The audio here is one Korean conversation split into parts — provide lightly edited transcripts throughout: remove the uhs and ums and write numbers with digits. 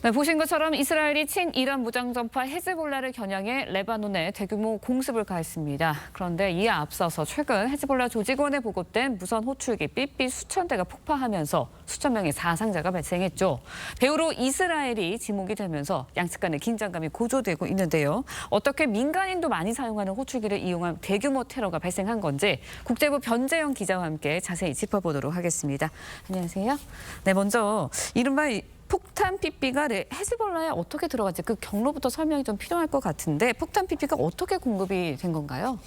네, 보신 것처럼 이스라엘이 친이란 무장정파 헤즈볼라를 겨냥해 레바논에 대규모 공습을 가했습니다. 그런데 이에 앞서서 최근 헤즈볼라 조직원에 보고된 무선 호출기 삐삐 수천 대가 폭파하면서 수천 명의 사상자가 발생했죠. 배후로 이스라엘이 지목이 되면서 양측 간의 긴장감이 고조되고 있는데요. 어떻게 민간인도 많이 사용하는 호출기를 이용한 대규모 테러가 발생한 건지 국제부 변재영 기자와 함께 자세히 짚어보도록 하겠습니다. 안녕하세요. 네, 먼저 이른바 폭탄 삐삐가 헤즈볼라에 어떻게 들어갔지? 그 경로부터 설명이 좀 필요할 것 같은데 폭탄 삐삐가 어떻게 공급이 된 건가요?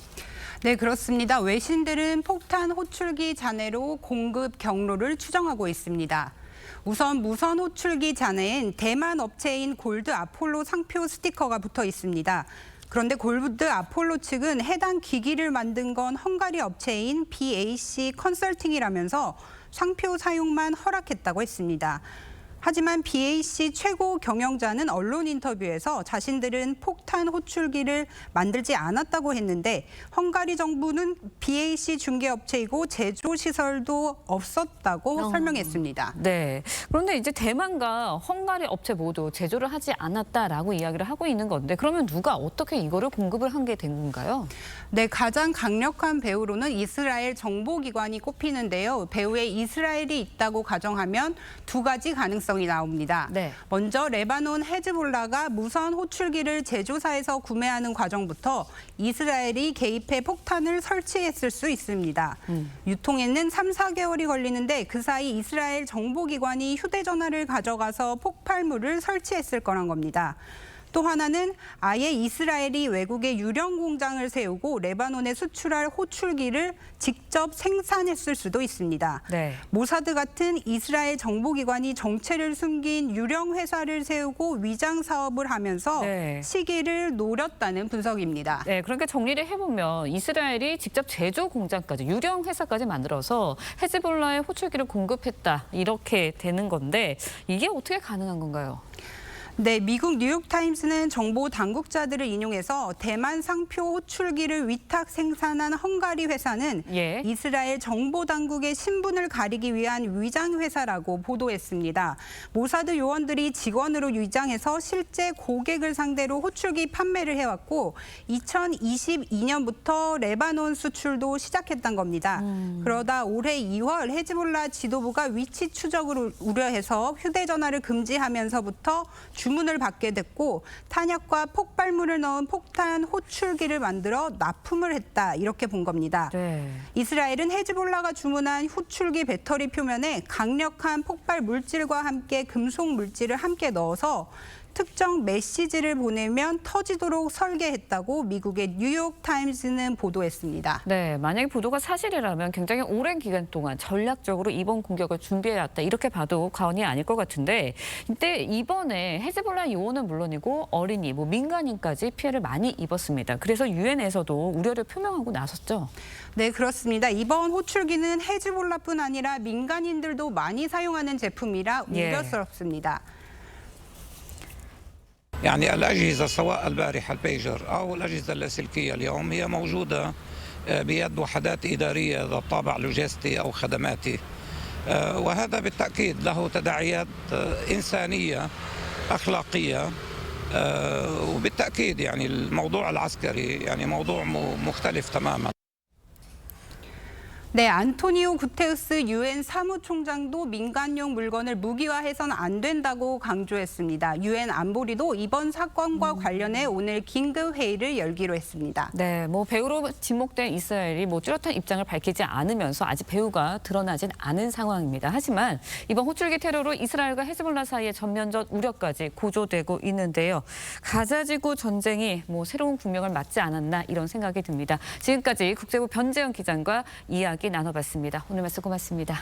네, 그렇습니다. 외신들은 폭탄 호출기 잔해로 공급 경로를 추정하고 있습니다. 우선 무선 호출기 잔해엔 대만 업체인 골드 아폴로 상표 스티커가 붙어 있습니다. 그런데 골드 아폴로 측은 해당 기기를 만든 건 헝가리 업체인 BAC 컨설팅이라면서 상표 사용만 허락했다고 했습니다. 하지만 BAC 최고 경영자는 언론 인터뷰에서 자신들은 폭탄 호출기를 만들지 않았다고 했는데 헝가리 정부는 BAC 중개업체이고 제조 시설도 없었다고 설명했습니다. 네. 그런데 이제 대만과 헝가리 업체 모두 제조를 하지 않았다라고 이야기를 하고 있는 건데 그러면 누가 어떻게 이거를 공급을 한 게 된 건가요? 네, 가장 강력한 배후로는 이스라엘 정보기관이 꼽히는데요. 배후에 이스라엘이 있다고 가정하면 두 가지 가능성이 나옵니다. 네. 먼저 레바논 헤즈볼라가 무선 호출기를 제조사에서 구매하는 과정부터 이스라엘이 개입해 폭탄을 설치했을 수 있습니다. 유통에는 3, 4개월이 걸리는데 그 사이 이스라엘 정보기관이 휴대전화를 가져가서 폭발물을 설치했을 거란 겁니다. 또 하나는 아예 이스라엘이 외국에 유령 공장을 세우고 레바논에 수출할 호출기를 직접 생산했을 수도 있습니다. 네. 모사드 같은 이스라엘 정보기관이 정체를 숨긴 유령 회사를 세우고 위장 사업을 하면서 시기를 노렸다는 분석입니다. 네, 그러니까 정리를 해보면 이스라엘이 직접 제조 공장까지 유령 회사까지 만들어서 헤즈볼라에 호출기를 공급했다 이렇게 되는 건데 이게 어떻게 가능한 건가요? 네, 미국 뉴욕타임스는 정보 당국자들을 인용해서 대만 상표 호출기를 위탁 생산한 헝가리 회사는 이스라엘 정보 당국의 신분을 가리기 위한 위장 회사라고 보도했습니다. 모사드 요원들이 직원으로 위장해서 실제 고객을 상대로 호출기 판매를 해왔고 2022년부터 레바논 수출도 시작했던 겁니다. 그러다 올해 2월 헤즈볼라 지도부가 위치 추적을 우려해서 휴대전화를 금지하면서부터 주문을 받게 됐고 탄약과 폭발물을 넣은 폭탄 호출기를 만들어 납품을 했다 이렇게 본 겁니다. 네. 이스라엘은 헤즈볼라가 주문한 호출기 배터리 표면에 강력한 폭발 물질과 함께 금속 물질을 함께 넣어서 특정 메시지를 보내면 터지도록 설계했다고 미국의 뉴욕타임스는 보도했습니다. 네, 만약에 보도가 사실이라면 굉장히 오랜 기간 동안 전략적으로 이번 공격을 준비해왔다 이렇게 봐도 과언이 아닐 것 같은데 이때 이번에 헤즈볼라 요원은 물론이고 어린이, 민간인까지 피해를 많이 입었습니다. 그래서 유엔에서도 우려를 표명하고 나섰죠. 네, 그렇습니다. 이번 호출기는 헤즈볼라뿐 아니라 민간인들도 많이 사용하는 제품이라 우려스럽습니다. يعني الأجهزة سواء البارحة البيجر أو الأجهزة اللاسلكية اليوم هي موجودة بيد وحدات إدارية ذات طابع لوجستي أو خدماتي وهذا بالتأكيد له تداعيات إنسانية أخلاقية وبالتأكيد يعني الموضوع العسكري يعني موضوع مختلف تماما. 네, 안토니오 구테우스 유엔 사무총장도 민간용 물건을 무기화해서는 안 된다고 강조했습니다. 유엔 안보리도 이번 사건과 관련해 오늘 긴급 회의를 열기로 했습니다. 네, 배후로 지목된 이스라엘이 뚜렷한 입장을 밝히지 않으면서 아직 배후가 드러나진 않은 상황입니다. 하지만 이번 호출기 테러로 이스라엘과 헤즈볼라 사이의 전면전 우려까지 고조되고 있는데요. 가자지구 전쟁이 새로운 국면을 맞지 않았나 이런 생각이 듭니다. 지금까지 국제부 변재영 기자과 이야기 나눠봤습니다. 오늘 말씀 고맙습니다.